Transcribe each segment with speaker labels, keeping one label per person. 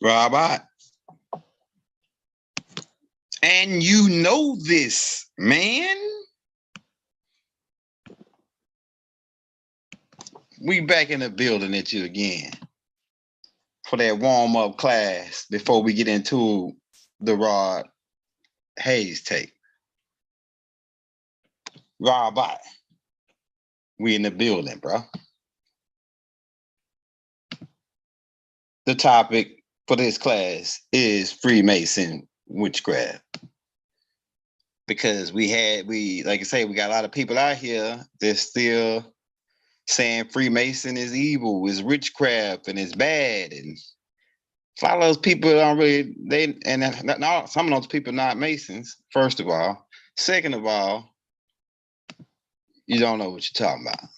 Speaker 1: Robot. And you know this, man. We back in the building at you again for that warm-up class before we get into the Rod Hayes tape. Robot. We in the building, bro. The topic for this class is Freemason witchcraft. Because like I say, we got a lot of people out here that's still saying Freemason is evil, is witchcraft, and it's bad. And a lot of those people don't really, some of those people not Masons, first of all. Second of all, you don't know what you're talking about.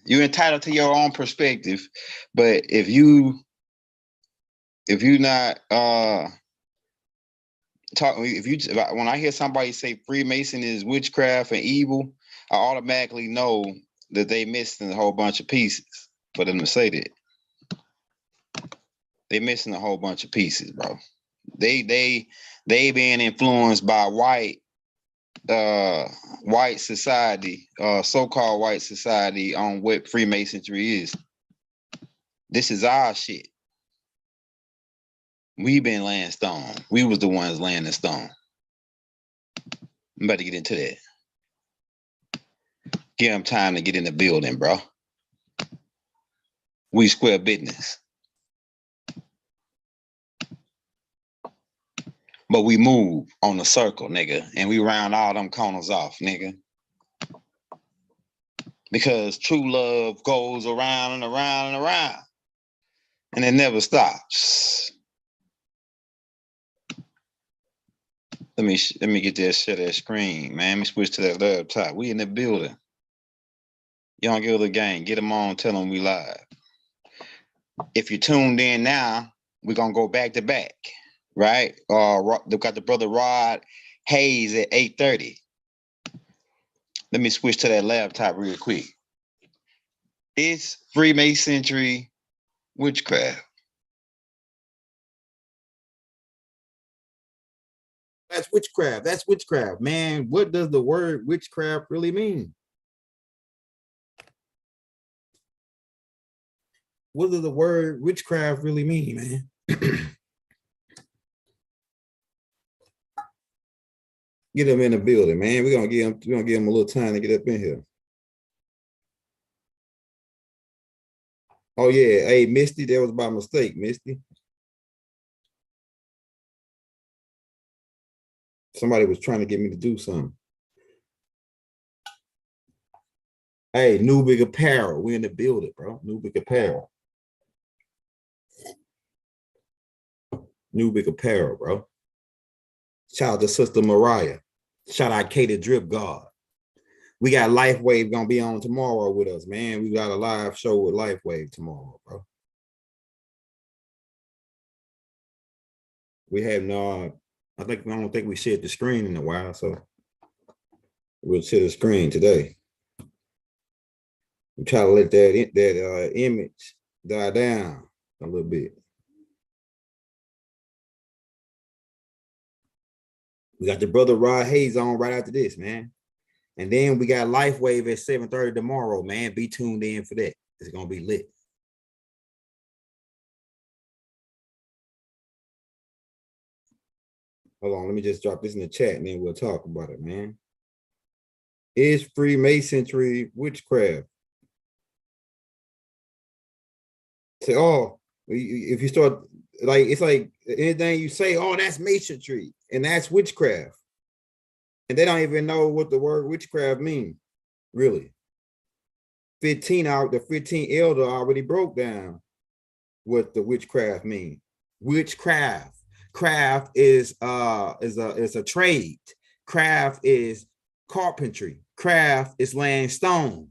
Speaker 1: You're entitled to your own perspective, but if you're not when I hear somebody say Freemason is witchcraft and evil, I automatically know that they missing a whole bunch of pieces for them to say that. They missing a whole bunch of pieces, bro. They being influenced by white society, so-called white society on what Freemasonry is. This is our shit. We been laying stone. We was the ones laying the stone. I'm about to get into that. Give them time to get in the building, bro. We square business. But we move on the circle, nigga, and we round all them corners off, nigga. Because true love goes around and around and around, and it never stops. Let me get that shit that screen, man. Let me switch to that laptop. We in the building. Young Gilder Gang, get them on, tell them we live. If you're tuned in now, we're gonna go back to back, right? They've got the brother Rod Hayes at 8:30. Let me switch to that laptop real quick. It's Freemasonry witchcraft.
Speaker 2: That's witchcraft. That's witchcraft, man. What does the word witchcraft really mean? What does the word witchcraft really mean, man? Get them in the building, man. We're gonna give them a little time to get up in here. Oh yeah, hey Misty, that was by mistake, Misty. Somebody was trying to get me to do something. Hey, New Big Apparel, we in the building, bro. New Big Apparel. New Big Apparel, bro. Shout out to Sister Mariah. Shout out Katie Drip God. We got LifeWave gonna be on tomorrow with us, man. We got a live show with LifeWave tomorrow, bro. We have no, I don't think we shared the screen in a while, so we'll share the screen today. We try to let that image die down a little bit. We got the brother Rod Hayes on right after this, man. And then we got LifeWave at 7:30 tomorrow, man. Be tuned in for that. It's gonna be lit. Hold on, let me just drop this in the chat and then we'll talk about it, man. Is Freemasonry witchcraft? Say, oh, if you start, like, it's like anything you say, oh, that's masonry and that's witchcraft. And they don't even know what the word witchcraft means, really. 15 out, the 15 elder already broke down what the witchcraft means. Witchcraft. Craft is a trade. Craft is carpentry. Craft is laying stone.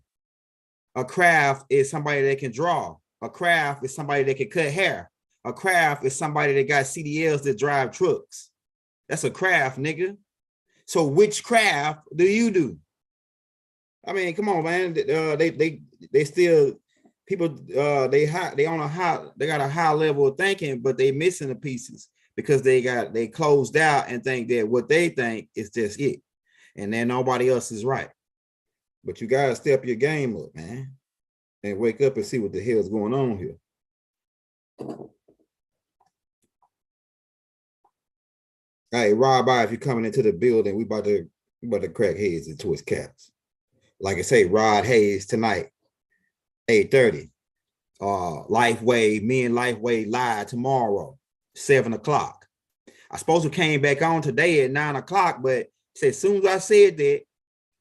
Speaker 2: A craft is somebody that can draw. A craft is somebody that can cut hair. A craft is somebody that got CDLs that drive trucks. That's a craft, nigga. So which craft do you do? I mean, come on, man. They still people they got a high level of thinking, but they missing the pieces because they closed out and think that what they think is just it, and then nobody else is right. But you gotta step your game up, man, and wake up and see what the hell is going on here. Hey, Rob, if you're coming into the building, we about to crack heads into his caps. Like I say, Rod Hayes tonight, 8:30. Lifeway, me and Lifeway live tomorrow, 7 o'clock. I suppose we came back on today at 9 o'clock, but said as soon as I said that,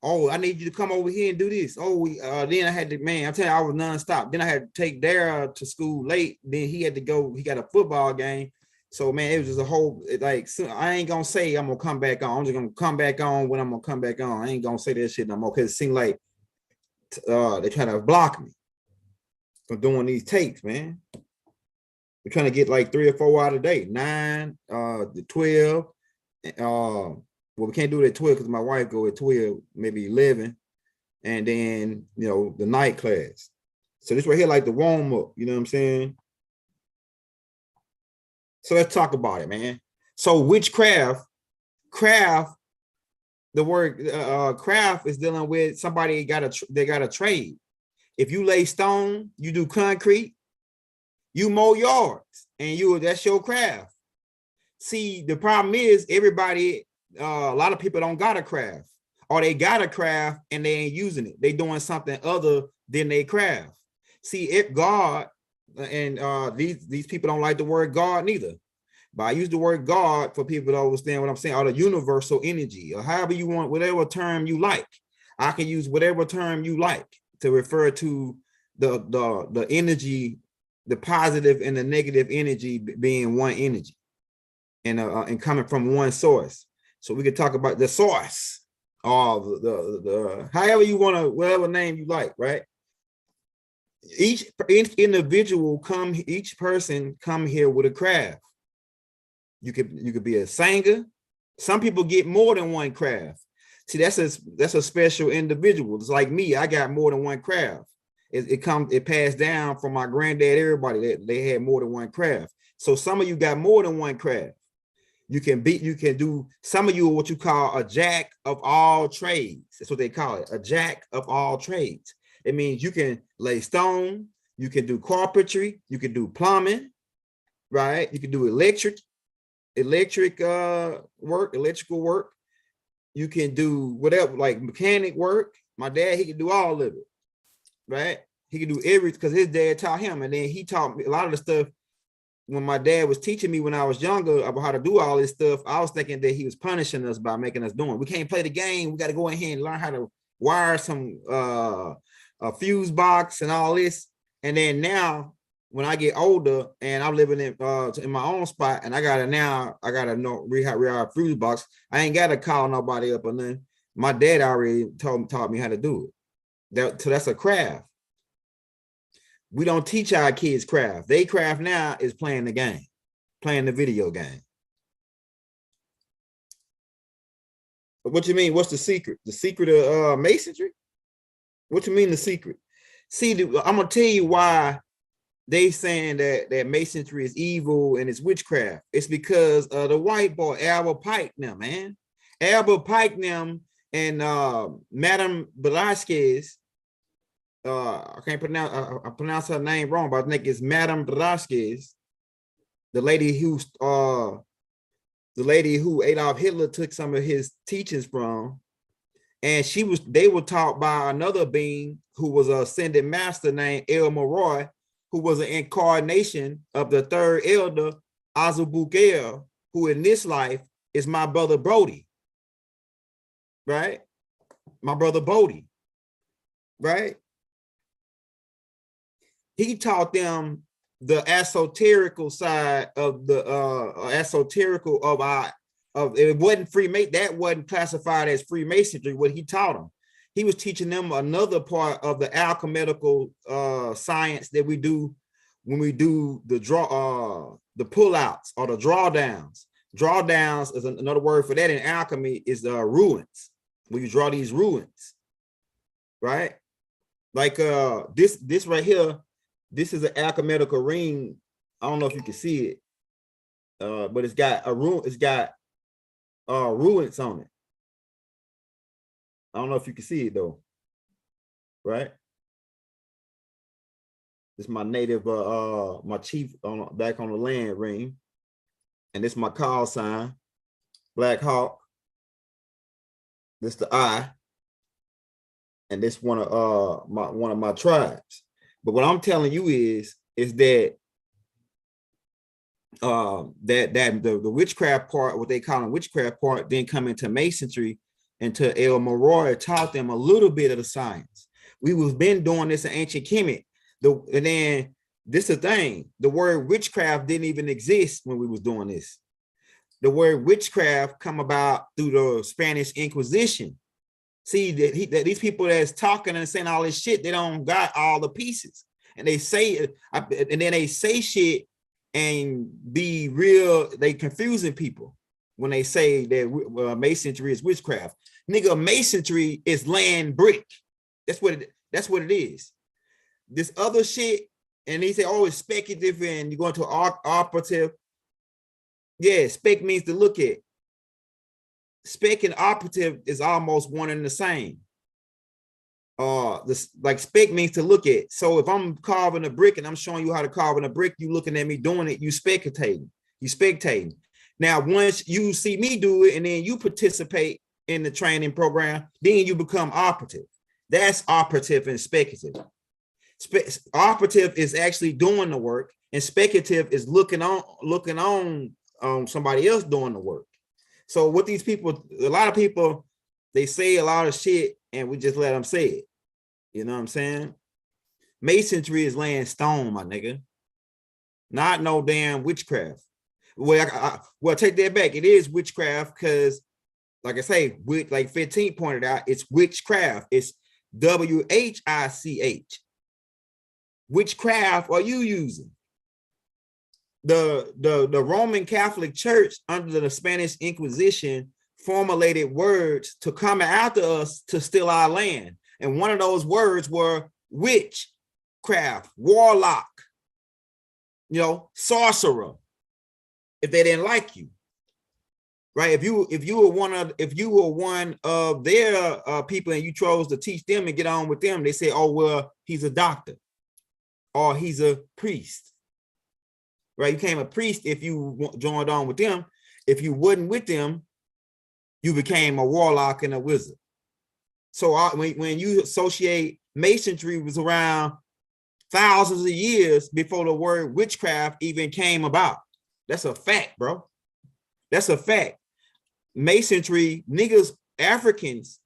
Speaker 2: oh, I need you to come over here and do this. Oh, then I had to, man, I'm telling you, I was nonstop. Then I had to take Dara to school late. Then he had to go, he got a football game. So, man, it was just a whole, like, I ain't going to say I'm going to come back on. I'm just going to come back on when I'm going to come back on. I ain't going to say that shit no more because it seemed like they're trying to block me from doing these tapes, man. We're trying to get like 3 or 4 out a day, 9, the 12. Well, we can't do it at 12 because my wife go at 12, maybe 11. And then, you know, the night class. So this right here, like the warm up, you know what I'm saying? So let's talk about it, man. So witchcraft, the word craft is dealing with somebody they got a trade. If you lay stone, you do concrete, you mow yards, and that's your craft. See, the problem is everybody, a lot of people don't got a craft, or they got a craft and they ain't using it. They doing something other than their craft. See, if God, and these people don't like the word God neither, but I use the word God for people to understand what I'm saying, or the universal energy, or however you want, whatever term you like. I can use whatever term you like to refer to the energy, the positive and the negative energy being one energy, and coming from one source. So we could talk about the source, or the however you want to, whatever name you like, right? Each individual each person come here with a craft. You could be a singer. Some people get more than one craft. See, that's a special individual. It's like me. I got more than one craft. It passed down from my granddad, everybody, that they had more than one craft. So some of you got more than one craft. You can do, some of you are what you call a jack of all trades. That's what they call it, a jack of all trades. It means you can lay stone, you can do carpentry, you can do plumbing, right? You can do electrical work. You can do whatever, like mechanic work. My dad, he can do all of it, right? He can do everything because his dad taught him. And then he taught me a lot of the stuff when my dad was teaching me when I was younger about how to do all this stuff. I was thinking that he was punishing us by making us do it. We can't play the game. We got to go in here and learn how to wire some a fuse box and all this. And then now, when I get older and I'm living in my own spot, and I gotta know rehab fuse box, I ain't gotta call nobody up or nothing. My dad already taught me how to do it. So that's a craft. We don't teach our kids craft. They craft now is playing the game, playing the video game. But what you mean? What's the secret? The secret of masonry? What you mean the secret? See, I'm gonna tell you why they saying that masonry is evil and it's witchcraft. It's because the white boy Albert Pike now, man. Albert Pike now and Madame Velasquez. I can't pronounce. I pronounce her name wrong, but I think it's Madame Velasquez, the lady who Adolf Hitler took some of his teachings from, and they were taught by another being who was a ascended master named El Moroi, who was an incarnation of the third elder, Azubukel, who in this life is my brother Brody, right? My brother Bodie, right? He taught them the esoterical side of the esoterical of it wasn't Freemason, that wasn't classified as Freemasonry. What he taught them, he was teaching them another part of the alchemical science that we do when we do the pullouts or the drawdowns. Drawdowns is another word for that in alchemy, is ruins. When you draw these ruins, right? Like this right here This is an alchemical ring. I don't know if you can see it, but it's got a room. It's got ruins on it. I don't know if you can see it though, right? This is my native, my chief on back on the land ring, and this is my call sign, Black Hawk. This the eye, and this one of my tribes. But what I'm telling you is that the witchcraft part, what they call witchcraft part, then come into masonry, until El Moroi taught them a little bit of the science. We was been doing this in ancient Kemet. And then this is the thing, the word witchcraft didn't even exist when we was doing this. The word witchcraft come about through the Spanish Inquisition. See that these people that's talking and saying all this shit, they don't got all the pieces, and they say, and then they say shit and be real. They confusing people when they say that masonry is witchcraft. Nigga, masonry is laying brick. That's what it is. This other shit, and they say, oh, it's speculative, and you go into operative. Yeah, spec means to look at. Spec and operative is almost one and the same. This like spec means to look at. So if I'm carving a brick and I'm showing you how to carve a brick, you looking at me doing it, you spectating. Now, once you see me do it and then you participate in the training program, then you become operative. That's operative and speculative. Operative is actually doing the work, and speculative is looking on somebody else doing the work. So what these people, a lot of people, they say a lot of shit and we just let them say it. You know what I'm saying? Masonry is laying stone, my nigga. Not no damn witchcraft. Well, take that back. It is witchcraft because, like I say, like 15 pointed out, it's witchcraft. It's WHICH. Witchcraft are you using? The Roman Catholic Church under the Spanish Inquisition formulated words to come after us to steal our land. And one of those words were witchcraft, warlock, sorcerer, if they didn't like you. Right? If you were one of their people and you chose to teach them and get on with them, they say, oh, well, he's a doctor or he's a priest. Right, you became a priest if you joined on with them. If you wasn't with them, you became a warlock and a wizard. So when you associate masonry, was around thousands of years before the word witchcraft even came about. That's a fact, bro. That's a fact. Masonry, niggas, Africans,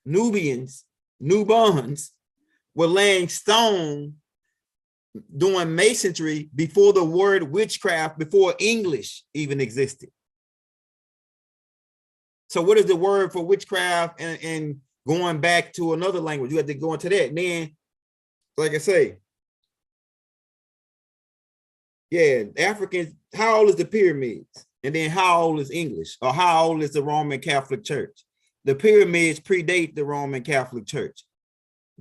Speaker 2: Nubians, Nubans were laying stone doing masonry before the word witchcraft, before English even existed. So what is the word for witchcraft and going back to another language? You have to go into that. And then, like I say, yeah, Africans, how old is the pyramids? And then how old is English? Or how old is the Roman Catholic Church? The pyramids predate the Roman Catholic Church.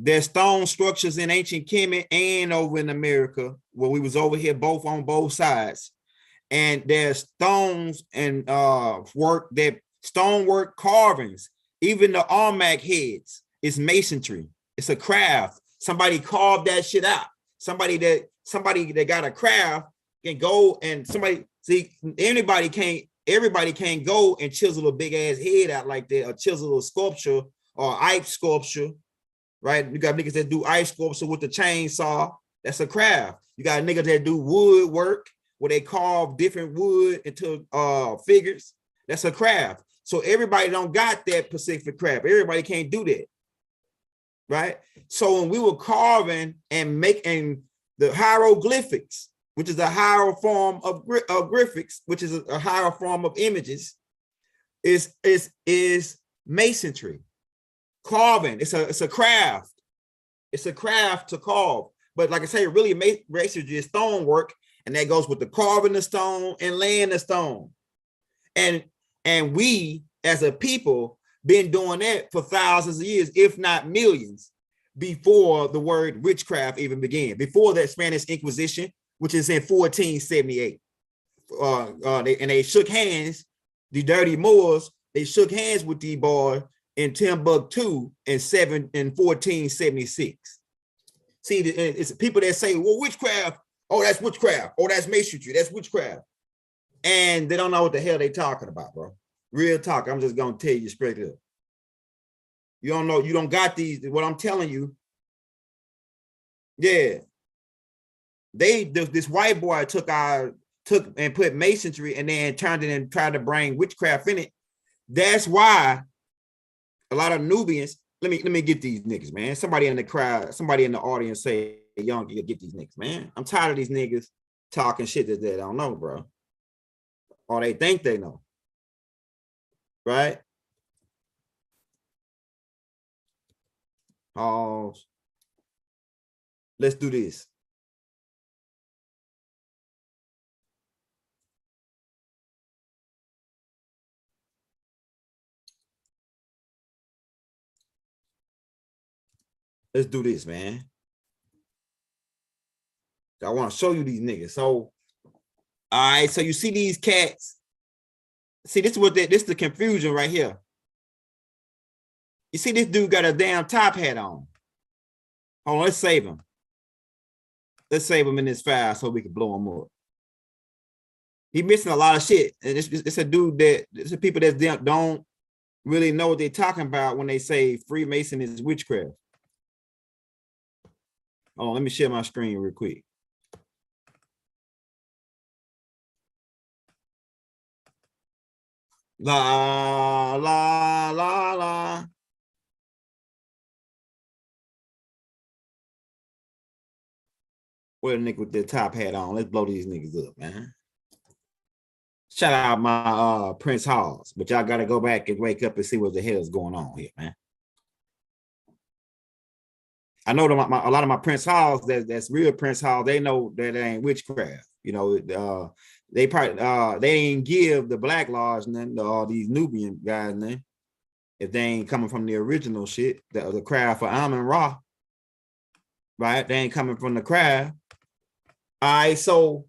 Speaker 2: There's stone structures in ancient Kemet and over in America, where we was over here both on both sides. And there's stones and stonework carvings. Even the Armac heads is masonry. It's a craft. Somebody carved that shit out. Somebody that got a craft can go and everybody can't go and chisel a big ass head out like that, or chisel a sculpture or ice sculpture. Right? You got niggas that do ice sculpture with the chainsaw. That's a craft. You got niggas that do wood work where they carve different wood into figures. That's a craft. So everybody don't got that specific craft. Everybody can't do that. Right? So when we were carving and making the hieroglyphics, which is a higher form of graphics, which is a higher form of images, is masonry. Carving, it's a craft. It's a craft to carve. But like I say, really masonry is stone work, and that goes with the carving the stone and laying the stone. And we as a people been doing that for thousands of years, if not millions. before the word witchcraft even began, before that Spanish Inquisition, which is in 1478. And they shook hands, the dirty Moors, they shook hands with the boy in Timbuktu in 1476. See, it's people that say, well, witchcraft, oh, that's witchcraft, oh, that's masonry, that's witchcraft. And they don't know what the hell they talking about, bro. Real talk, I'm just gonna tell you straight up. You don't know, you don't got these, what I'm telling you. Yeah. This white boy took and put masonry and then turned it and tried to bring witchcraft in it. That's why a lot of Nubians, let me get these niggas, man. Somebody in the crowd, somebody in the audience say, young, you get these niggas, man. I'm tired of these niggas talking shit that they don't know, bro. Or they think they know. Right? Pause. Let's do this. Let's do this, man. I want to show you these niggas. So, all right. So you see these cats. See, this is the confusion right here. You see this dude got a damn top hat on. Hold on, let's save him. Let's save him in this file so we can blow him up. He missing a lot of shit. And it's a dude that, it's a people that don't really know what they're talking about when they say Freemason is witchcraft. Oh, let me share my screen real quick. La, la, la, la. What a nigga with the top hat on. Let's blow these niggas up, man. Shout out my Prince Halls, but y'all gotta go back and wake up and see what the hell is going on here, man. I know a lot of my Prince Halls, that's real Prince Halls, they know that it ain't witchcraft. You know, they probably they ain't give the Black Lodge none, all these Nubian guys none, if they ain't coming from the original shit, the craft for Amun Ra, right? They ain't coming from the craft. All right, so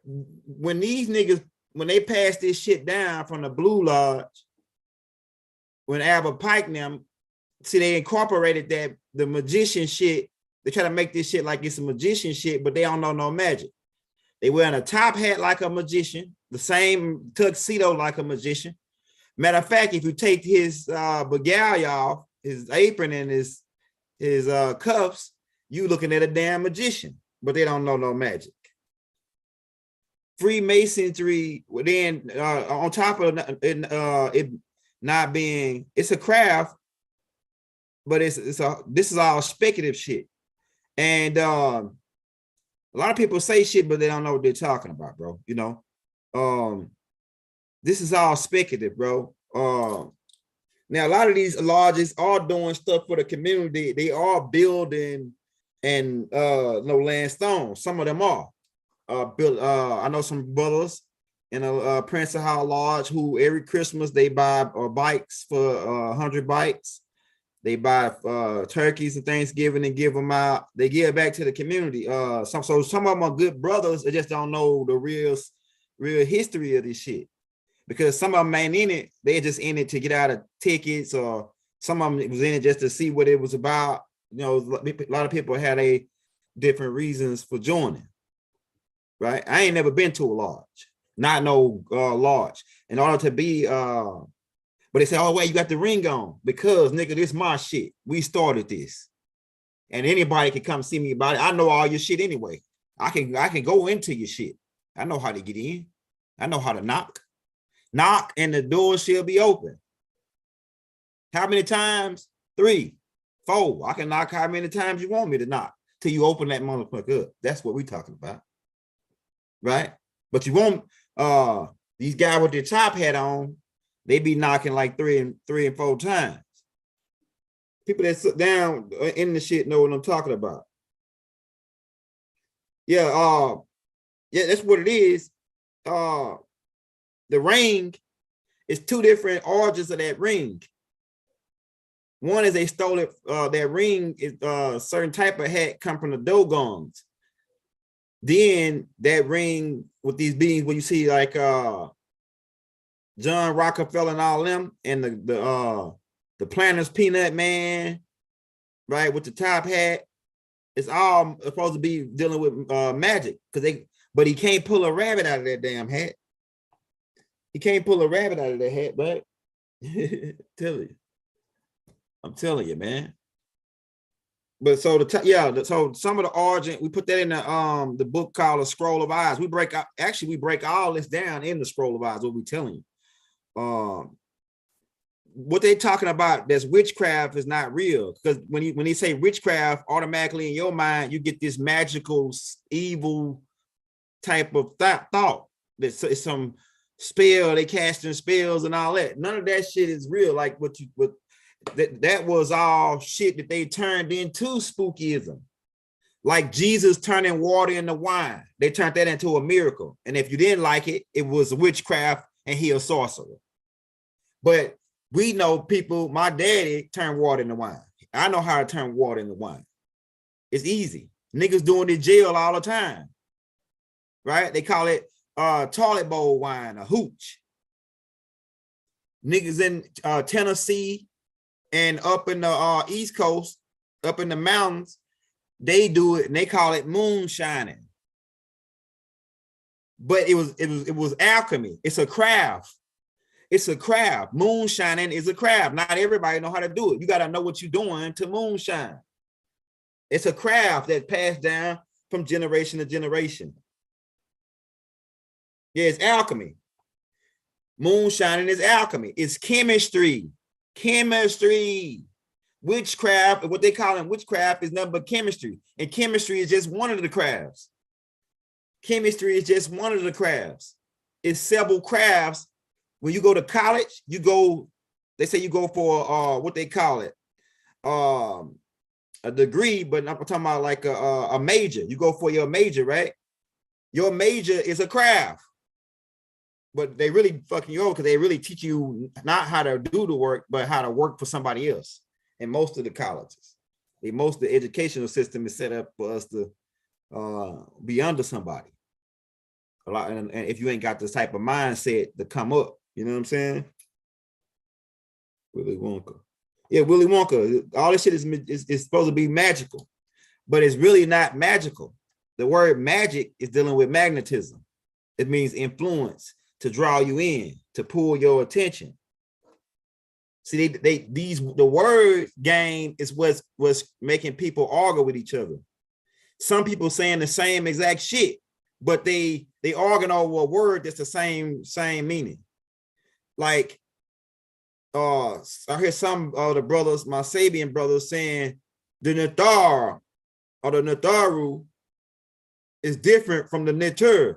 Speaker 2: when these niggas, when they pass this shit down from the Blue Lodge, when Albert Pike and them, see, they incorporated that, the magician shit, they try to make this shit like it's a magician shit, but they don't know no magic. They wearing a top hat like a magician, the same tuxedo like a magician. Matter of fact, if you take his begalia off, his apron and his cuffs, you looking at a damn magician, but they don't know no magic. Freemasonry, then on top of it not being, it's a craft, but this is all speculative shit. And a lot of people say shit, but they don't know what they're talking about, bro. You know, this is all speculative, bro. Now a lot of these lodges are doing stuff for the community. They are building and no land stone. Some of them are built. I know some brothers in a Prince of Hall Lodge who every Christmas they buy bikes for 100 bikes. They buy turkeys and Thanksgiving and give them out. They give back to the community. So some of them are good brothers. They just don't know the real history of this shit. Because some of them ain't in it. They're just in it to get out of tickets, or some of them was in it just to see what it was about. You know, a lot of people had a different reasons for joining. Right? I ain't never been to a lodge. Not no lodge. In order to be but they say, oh, wait, you got the ring on. Because, nigga, this my shit. We started this. And anybody can come see me about it. I know all your shit anyway. I can go into your shit. I know how to get in. I know how to knock. Knock and the door shall be open. How many times? 3, 4. I can knock how many times you want me to knock till you open that motherfucker up. That's what we're talking about. Right? But you won't, these guys with their top hat on, they be knocking like 3 and 4 times. People that sit down in the shit know what I'm talking about. Yeah, yeah, that's what it is. The ring is 2 different origins of that ring. One is they stole it. That ring is certain type of hat come from the Dogons. Then that ring with these beings, where you see like John Rockefeller and all them, and the Planters Peanut Man, right, with the top hat. It's all supposed to be dealing with magic, but he can't pull a rabbit out of that damn hat. He can't pull a rabbit out of that hat, but I'm telling you, man. But so so some of the origin, we put that in the book called A Scroll of Eyes. We break all this down in the Scroll of Eyes, what we telling you. What they talking about that's witchcraft is not real, because when they say witchcraft, automatically in your mind you get this magical evil type of thought that it's some spell, they casting spells and all that. None of that shit is real. Like that was all shit that they turned into spookyism, like Jesus turning water into wine. They turned that into a miracle, and if you didn't like it, it was witchcraft and he a sorcerer. But we know people, my daddy turned water into wine. I know how to turn water into wine. It's easy. Niggas doing it in jail all the time, right? They call it toilet bowl wine, a hooch. Niggas in Tennessee and up in the East Coast, up in the mountains, they do it and they call it moonshining. But it was alchemy. It's a craft. It's a craft. Moonshining is a craft. Not everybody know how to do it. You got to know what you're doing to moonshine. It's a craft that passed down from generation to generation. Yeah, it's alchemy. Moonshining is alchemy. It's chemistry. Chemistry. Witchcraft, what they call witchcraft, is nothing but chemistry. And chemistry is just one of the crafts. Chemistry is just one of the crafts. It's several crafts. When you go to college, they say you go for what they call it, a degree, but I'm talking about like a major. You go for your major, right? Your major is a craft, but they really fucking you over because they really teach you not how to do the work, but how to work for somebody else. In most of the colleges, most of the educational system is set up for us to be under somebody. A lot, and if you ain't got this type of mindset to come up. You know what I'm saying? Willy Wonka. Yeah, Willy Wonka. All this shit is supposed to be magical, but it's really not magical. The word magic is dealing with magnetism. It means influence, to draw you in, to pull your attention. See, the word game is what's making people argue with each other. Some people saying the same exact shit, but they arguing over a word that's the same meaning. Like, I hear some of the brothers, my Sabian brothers, saying the Nathar or the Natharu is different from the Netur.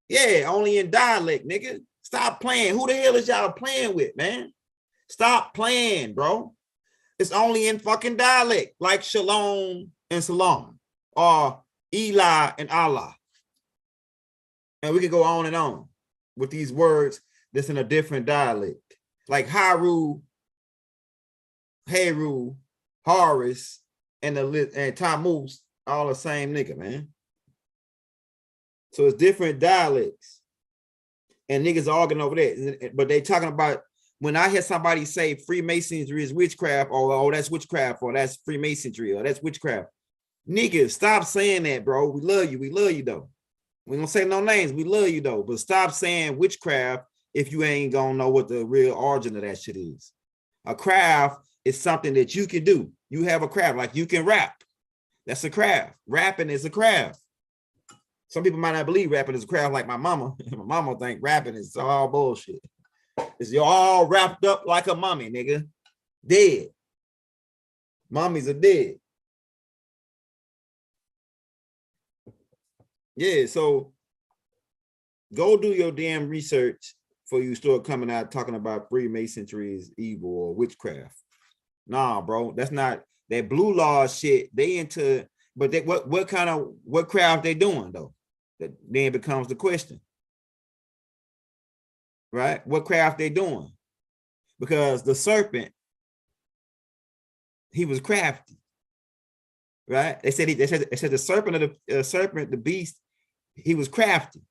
Speaker 2: Yeah, only in dialect, nigga. Stop playing. Who the hell is y'all playing with, man? Stop playing, bro. It's only in fucking dialect, like Shalom and Salam, or Eli and Allah. And we can go on and on with these words that's in a different dialect. Like Haru, Heru, Horus, and Tammuz, all the same nigga, man. So it's different dialects. And niggas arguing over that. But they talking about, when I hear somebody say Freemasonry is witchcraft, or oh, that's witchcraft, or that's Freemasonry, or that's witchcraft. Niggas, stop saying that, bro. We love you. We love you, though. We don't say no names. We love you, though. But stop saying witchcraft if you ain't gonna know what the real origin of that shit is. A craft is something that you can do. You have a craft, like you can rap. That's a craft. Rapping is a craft. Some people might not believe rapping is a craft, like my mama. My mama think rapping is all bullshit. It's you're all wrapped up like a mummy, nigga. Dead. Mummies are dead. Yeah, so go do your damn research before you start coming out talking about Freemasonry is evil or witchcraft. Nah, bro, that's not that blue law shit. They into, but they, what craft they doing though? That then becomes the question, right? What craft they doing? Because the serpent He was crafty, right? They said the serpent, the beast, he was crafty,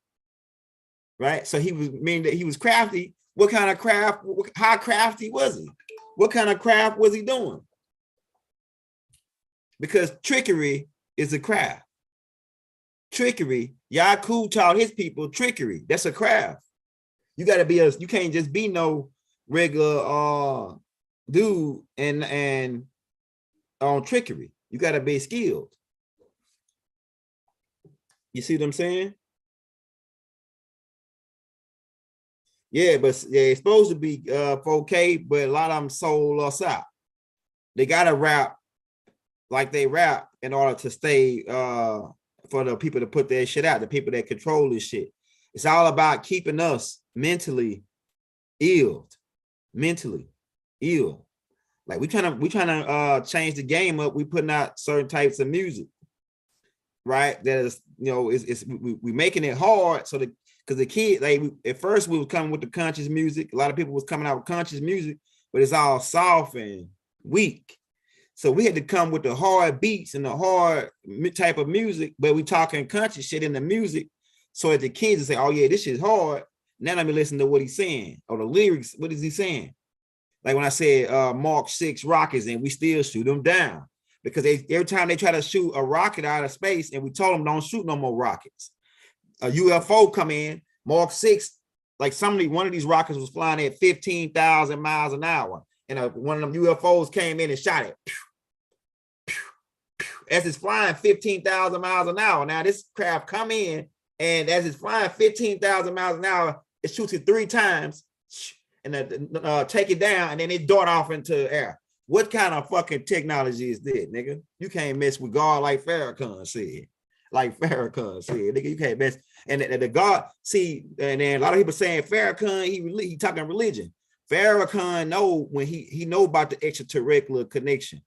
Speaker 2: right? So he was meaning that he was crafty. What kind of craft? How crafty was he? What kind of craft was he doing? Because trickery is a craft. Trickery. Yakub taught his people trickery. That's a craft. You got to be you can't just be no regular dude and on trickery. You got to be skilled. You see what I'm saying? Yeah, but yeah, it's supposed to be 4K, but a lot of them sold us out. They gotta rap like they rap in order to stay for the people to put their shit out, the people that control this shit. It's all about keeping us mentally ill. Like we trying to change the game up. We putting out certain types of music, right? That is, you know, we making it hard so that because the kid, like at first we was coming with the conscious music. A lot of people was coming out with conscious music, but it's all soft and weak. So we had to come with the hard beats and the hard type of music, but we talking conscious shit in the music, so that the kids would say, "Oh yeah, this shit's hard." Now let me listen to what he's saying or the lyrics. What is he saying? Like when I said Mark 6 rockets and we still shoot them down because every time they try to shoot a rocket out of space and we told them don't shoot no more rockets. A UFO come in, Mark 6, like one of these rockets was flying at 15,000 miles an hour. And one of them UFOs came in and shot it. As it's flying 15,000 miles an hour. Now this craft come in and as it's flying 15,000 miles an hour, it shoots it 3 times and take it down and then it dart off into the air. What kind of fucking technology is this, nigga? You can't mess with God like Farrakhan said. Nigga, you can't mess. And the God, see, and then a lot of people saying Farrakhan, he talking religion. Farrakhan know when he know about the extraterrestrial connection.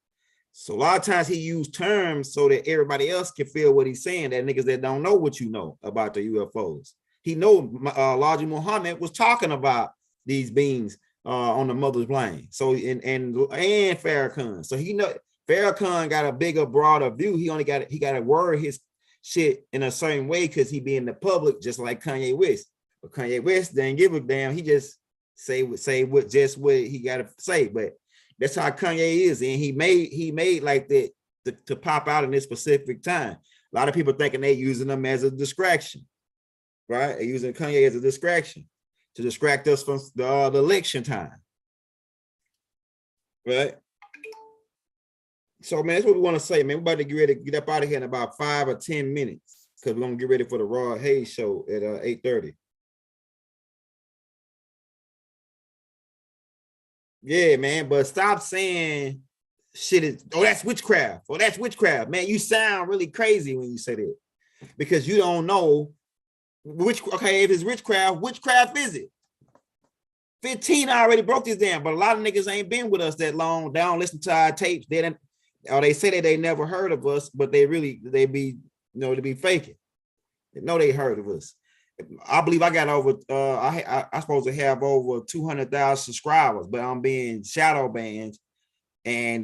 Speaker 2: So a lot of times he used terms so that everybody else can feel what he's saying. That niggas that don't know what you know about the UFOs. He know Elijah Muhammad was talking about these beings on the mother's plane. So and Farrakhan. So he know Farrakhan got a bigger, broader view. He got to word his shit in a certain way because he be in the public just like Kanye West. But Kanye West didn't give a damn. He just say what he got to say. But that's how Kanye is, and he made like that to pop out in this specific time. A lot of people thinking they using them as a distraction, right? They're using Kanye as a distraction to distract us from the election time, right? So, man, that's what we want to say, man. We're about to get ready to get up out of here in about 5 or 10 minutes because we're going to get ready for the Raw Hayes show at 8:30. Yeah, man, but stop saying shit is, oh, that's witchcraft. Oh, that's witchcraft. Man, you sound really crazy when you say that because you don't know okay, if it's witchcraft is it? 15 already broke this down, but a lot of niggas ain't been with us that long. They don't listen to our tapes. They say that they never heard of us, but they be faking. They know they heard of us. I believe I got over, I supposed to have over 200,000 subscribers, but I'm being shadow banned and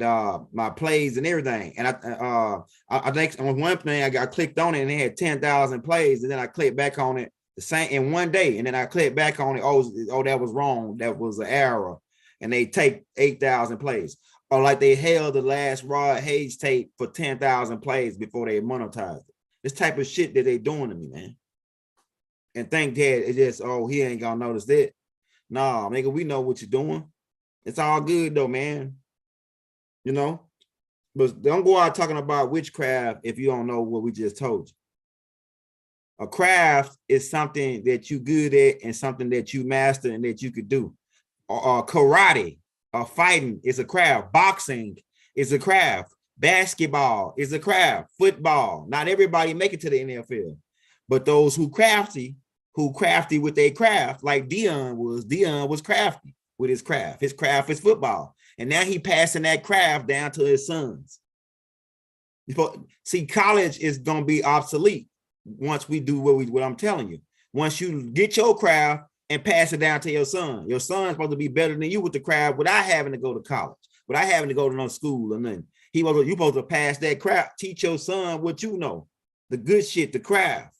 Speaker 2: my plays and everything. And I think on one thing I got clicked on it and it had 10,000 plays, and then I clicked back on it the same in one day, and then I clicked back on it. Oh, that was wrong. That was an error, and they take 8,000 plays. Or like they held the last Rod Hayes tape for 10,000 plays before they monetized it. This type of shit that they doing to me, man. And think that it's just, oh, he ain't gonna notice that. Nah, nigga, we know what you're doing. It's all good though, man. You know, but don't go out talking about witchcraft if you don't know what we just told you. A craft is something that you good at and something that you master and that you could do. Karate or fighting is a craft. Boxing is a craft. Basketball is a craft. Football. Not everybody make it to the NFL, but those who crafty with their craft, like Dion was crafty with his craft. His craft is football. And now he passing that craft down to his sons. See, college is going to be obsolete once we do what I'm telling you. Once you get your craft and pass it down to your son. Your son's supposed to be better than you with the craft without having to go to college. without having to go to no school or nothing. You supposed to pass that craft, teach your son what you know, the good shit, the craft.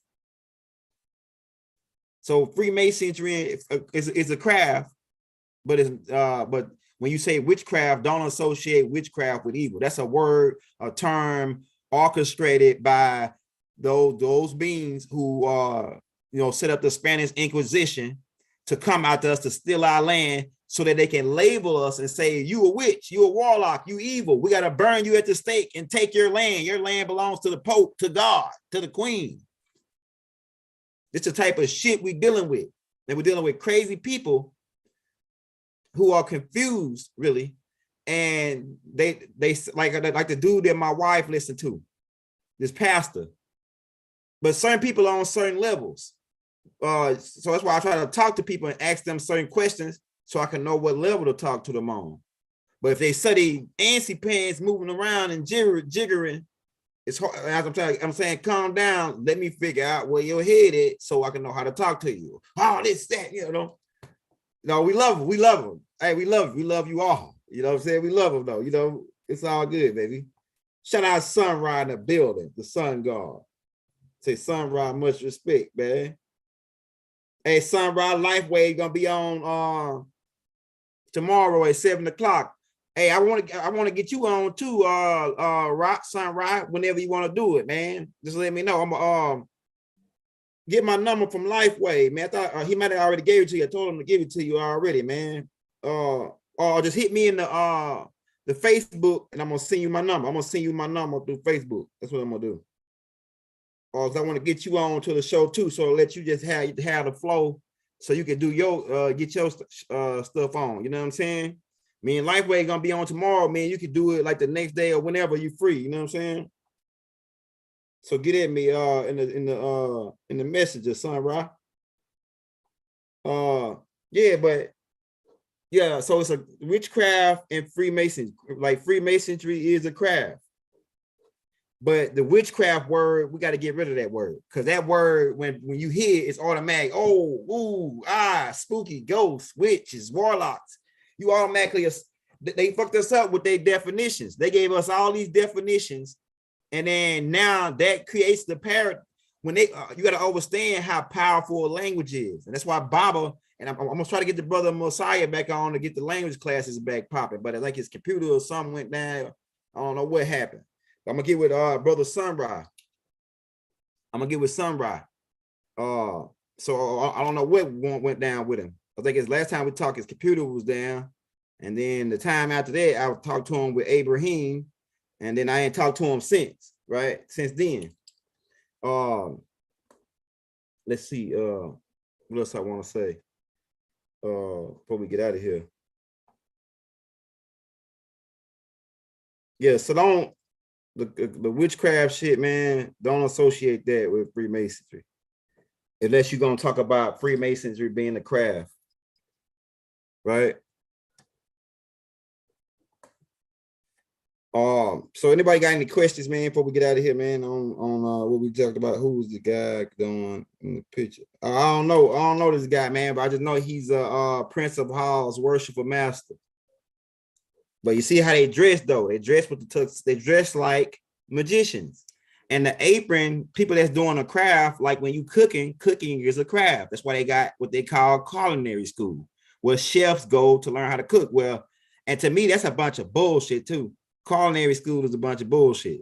Speaker 2: So Freemasonry is a craft, but when you say witchcraft, don't associate witchcraft with evil. That's a word, a term orchestrated by those beings who set up the Spanish Inquisition to come after us to steal our land so that they can label us and say, you a witch, you a warlock, you evil. We got to burn you at the stake and take your land. Your land belongs to the Pope, to God, to the Queen. It's the type of shit we dealing with. And we're dealing with crazy people who are confused, really. And they like the dude that my wife listened to, this pastor. But certain people are on certain levels. So that's why I try to talk to people and ask them certain questions so I can know what level to talk to them on. But if they study antsy pants moving around and jiggering, it's hard. As I'm saying, calm down. Let me figure out where your head is so I can know how to talk to you. Oh, this, that, No, we love them. We love them. Hey, we love you all. You know what I'm saying? We love them though. It's all good, baby. Shout out Sunrise in the building, the sun god. Say Sunrise, much respect, man. Hey, Sunrise Lifeway gonna be on tomorrow at 7 o'clock. Hey, I want to get you on too, Rock Sunrise, whenever you want to do it, man. Just let me know. I'm gonna get my number from Lifeway, man. I thought he might have already gave it to you. I told him to give it to you already, man. Or just hit me in the Facebook, and I'm gonna send you my number. I'm gonna send you my number through Facebook. That's what I'm gonna do. Or I want to get you on to the show too, so I'll let you just have the flow, so you can do your get your stuff on. You know what I'm saying? Me and Lifeway gonna be on tomorrow, man. You can do it like the next day or whenever you're free. You know what I'm saying? So get at me in the messenger, Sunrise. Yeah, but yeah, so it's a witchcraft and Freemasonry. Like Freemasonry is a craft. But the witchcraft word, we got to get rid of that word, because that word, when you hear it, it's automatic. Oh, ooh, spooky, ghosts, witches, warlocks. You automatically, they fucked us up with their definitions. They gave us all these definitions, and then now that creates the paradigm. When you got to understand how powerful language is, and that's why Baba, and I'm gonna try to get the brother Messiah back on to get the language classes back popping, but like his computer or something went down. I don't know what happened. I'm gonna get with brother Sunrise. I'm gonna get with Sunrise. So I don't know what went down with him. I think his last time we talked, his computer was down, and then the time after that, I talked to him with Abraham, and then I ain't talked to him since, right? Since then. Let's see. What else I want to say? Before we get out of here. Yeah. So don't. The witchcraft shit, man, don't associate that with Freemasonry. Unless you're going to talk about Freemasonry being a craft. Right? So anybody got any questions, man, before we get out of here, man, on what we talked about? Who was the guy going in the picture? I don't know this guy, man, but I just know he's a Prince of Hall's worshiper master. But you see how they dress, though. They dress with the tux. They dress like magicians. And the apron, people that's doing a craft, like when you cooking is a craft. That's why they got what they call culinary school, where chefs go to learn how to cook. Well, and to me, that's a bunch of bullshit, too. Culinary school is a bunch of bullshit.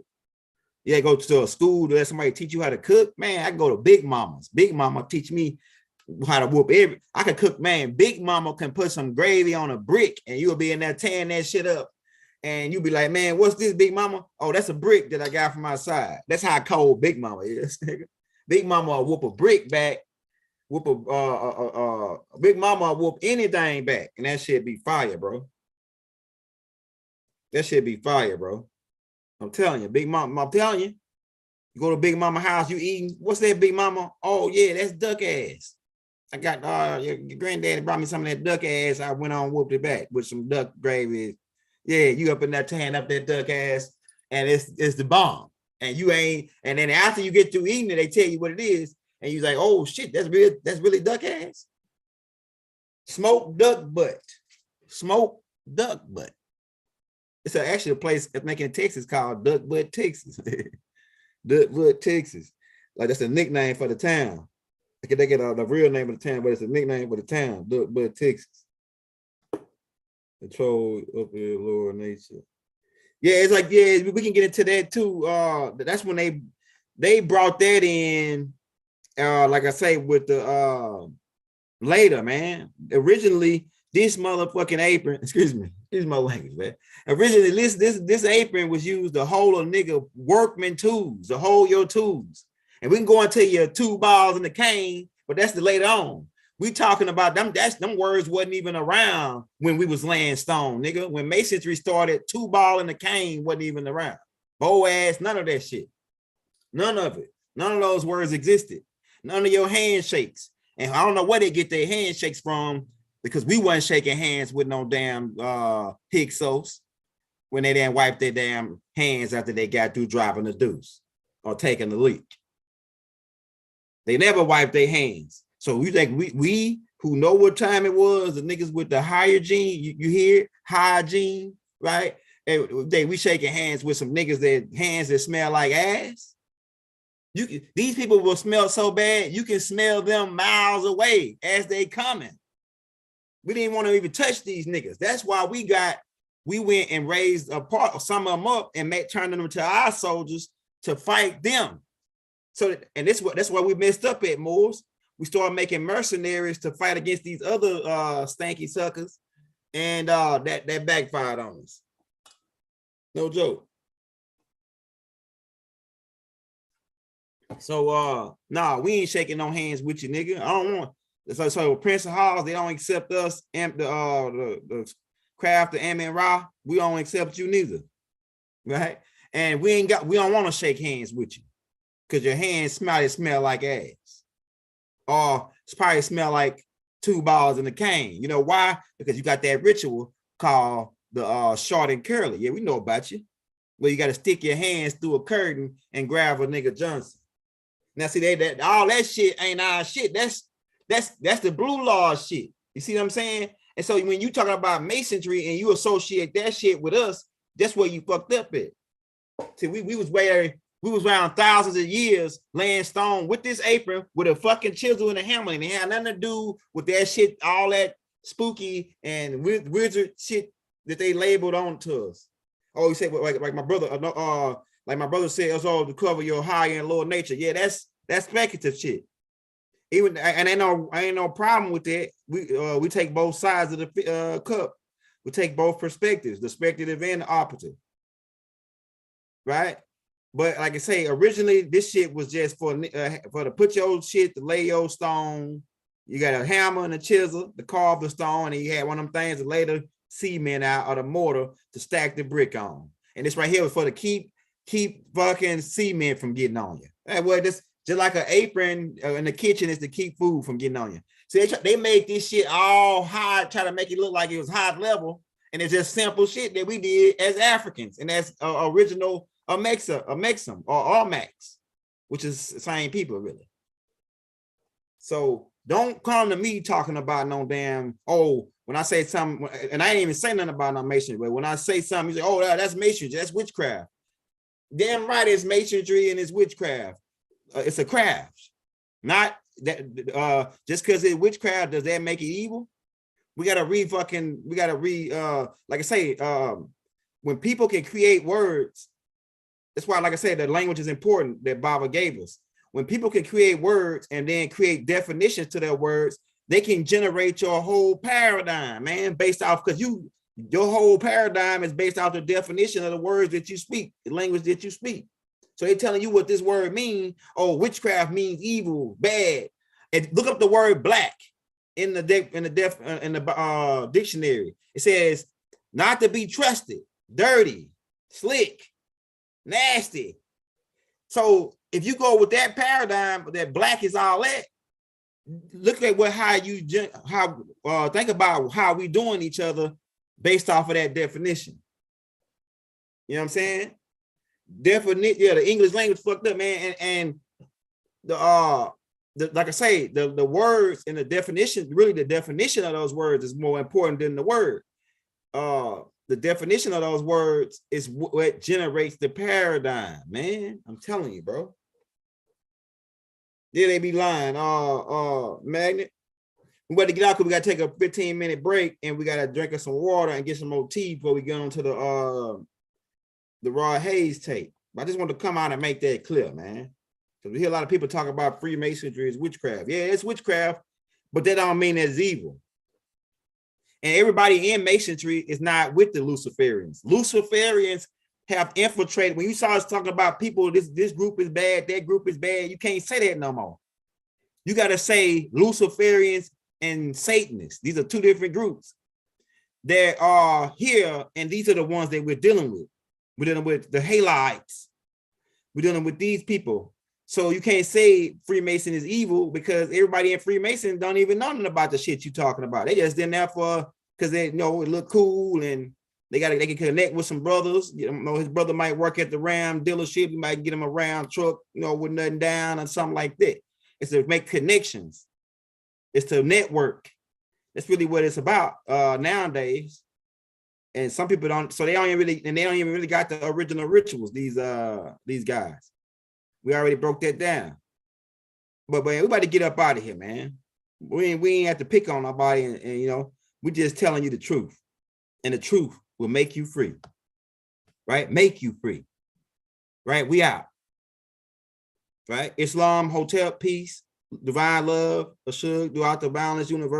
Speaker 2: Yeah, go to a school to let somebody teach you how to cook. Man, I go to Big Mama's. Big Mama teach me how to whoop I can cook, man. Big Mama can put some gravy on a brick and you'll be in there tearing that shit up. And you'll be like, man, what's this, Big Mama? Oh, that's a brick that I got from outside. That's how cold Big Mama is. Big Mama will whoop a brick back, Big Mama will whoop anything back. And that shit be fire, bro. That shit be fire, bro. I'm telling you, Big Mama, I'm telling you. You go to Big Mama house, you eating, what's that, Big Mama? Oh, yeah, that's duck ass. I got your granddaddy brought me some of that duck ass. I went on whooped it back with some duck gravy. Yeah, you up in there tearing up that duck ass, and it's the bomb. And you ain't. And then after you get through eating it, they tell you what it is, and you're like, oh shit, that's really duck ass. Smoked duck butt. Smoked duck butt. It's actually a place I think in Texas called Duck Butt, Texas. Duck Butt, Texas. Like that's a nickname for the town. They get the real name of the town, but it's a nickname for the town, Duck Butt, Texas. Control of the lower nature. Yeah, it's like, yeah, we can get into that too. That's when they brought that in, like I say, with the later, man. Originally, this motherfucking apron, excuse my language, man. Originally, this apron was used to hold a nigga workman tools, to hold your tools. And we can go into your 2 balls and the cane, but that's the later on. We talking about them. Them words wasn't even around when we was laying stone, nigga. When masonry started, 2 ball and the cane wasn't even around. Bow ass, none of that shit. None of it. None of those words existed. None of your handshakes. And I don't know where they get their handshakes from, because we wasn't shaking hands with no damn Hyksos when they didn't wipe their damn hands after they got through driving the deuce or taking the leak. They never wiped their hands. So we think we who know what time it was, the niggas with the higher gene, you hear hygiene, right? And we shaking hands with some niggas that hands that smell like ass. These people will smell so bad, you can smell them miles away as they coming. We didn't want to even touch these niggas. That's why we went and raised some of them up and turned them to our soldiers to fight them. So, and that's why we messed up at Moors. We started making mercenaries to fight against these other stanky suckers, and that backfired on us. No joke. So nah, we ain't shaking no hands with you, nigga. I don't want. So Prince of Halls, they don't accept us, and the craft of Amen Ra, we don't accept you neither, right? And we don't want to shake hands with you because your hands smell like ass. Or it's probably smell like 2 balls in the cane. You know why? Because you got that ritual called the short and curly. Yeah, we know about you. Where you got to stick your hands through a curtain and grab a nigga Johnson. Now see that all that shit ain't our shit. That's the blue law shit. You see what I'm saying? And so when you talking about masonry and you associate that shit with us, that's where you fucked up at. See, we was around thousands of years laying stone with this apron with a fucking chisel and a hammer, and it had nothing to do with that shit, all that spooky and wizard shit that they labeled onto us. Oh, you say like my brother, like my brother said, it's all to cover your higher and lower nature. Yeah, that's speculative shit. Even and ain't no problem with that. We take both sides of the cup. We take both perspectives, the speculative and the operative, right? But like I say, originally this shit was just for to put your shit, to lay your stone. You got a hammer and a chisel to carve the stone, and you had one of them things to lay the cement out or the mortar to stack the brick on. And this right here was for to keep fucking cement from getting on you. And well, this just like an apron in the kitchen is to keep food from getting on you. So they made this shit all high, try to make it look like it was high level, and it's just simple shit that we did as Africans, and that's original. Or Mexum or Almax, which is the same people really. So don't come to me talking about no damn, when I say something, and I ain't even say nothing about no masonry, but when I say something, you say, oh, that's masonry, that's witchcraft. Damn right, it's masonry and it's witchcraft. It's a craft. Not that just because it's witchcraft, does that make it evil? We gotta like I say, when people can create words. That's why, like I said, the language is important that Baba gave us. When people can create words and then create definitions to their words, they can generate your whole paradigm, man, based off, because your whole paradigm is based off the definition of the words that you speak, the language that you speak. So they're telling you what this word means. Oh, witchcraft means evil, bad. And look up the word black in the dictionary. It says not to be trusted, dirty, slick, nasty. So if you go with that paradigm that black is all that, look at think about how we doing each other based off of that definition. You know what I'm saying? The English language fucked up, man, and like I say, the words and the definition, really the definition of those words is more important than the word. the definition of those words is what generates the paradigm, man. I'm telling you, bro. Yeah, they be lying. Magnet. We got to get out because we got to take a 15-minute break and we got to drink us some water and get some more tea before we get on to the Raw Hayes tape. But I just want to come out and make that clear, man. Because we hear a lot of people talk about Freemasonry as witchcraft. Yeah, it's witchcraft, but that don't mean it's evil. And everybody in Masonry is not with the Luciferians. Luciferians have infiltrated. When you saw us talking about people, this group is bad, that group is bad, you can't say that no more. You got to say Luciferians and Satanists. These are two different groups that are here, and these are the ones that we're dealing with. We're dealing with the Halites. We're dealing with these people. So you can't say Freemason is evil because everybody in Freemason don't even know nothing about the shit you're talking about. They just in there for because they know it look cool and they can connect with some brothers. You know, his brother might work at the Ram dealership. You might get him a round truck, with nothing down or something like that. It's to make connections. It's to network. That's really what it's about nowadays. And some people don't, so they don't even really got the original rituals, these guys. We already broke that down. But we about to get up out of here, man. We ain't have to pick on nobody, and we're just telling you the truth. And the truth will make you free. Right? Make you free. Right? We out. Right? Islam, Hotel, peace, divine love, Ashug, throughout the boundless universe.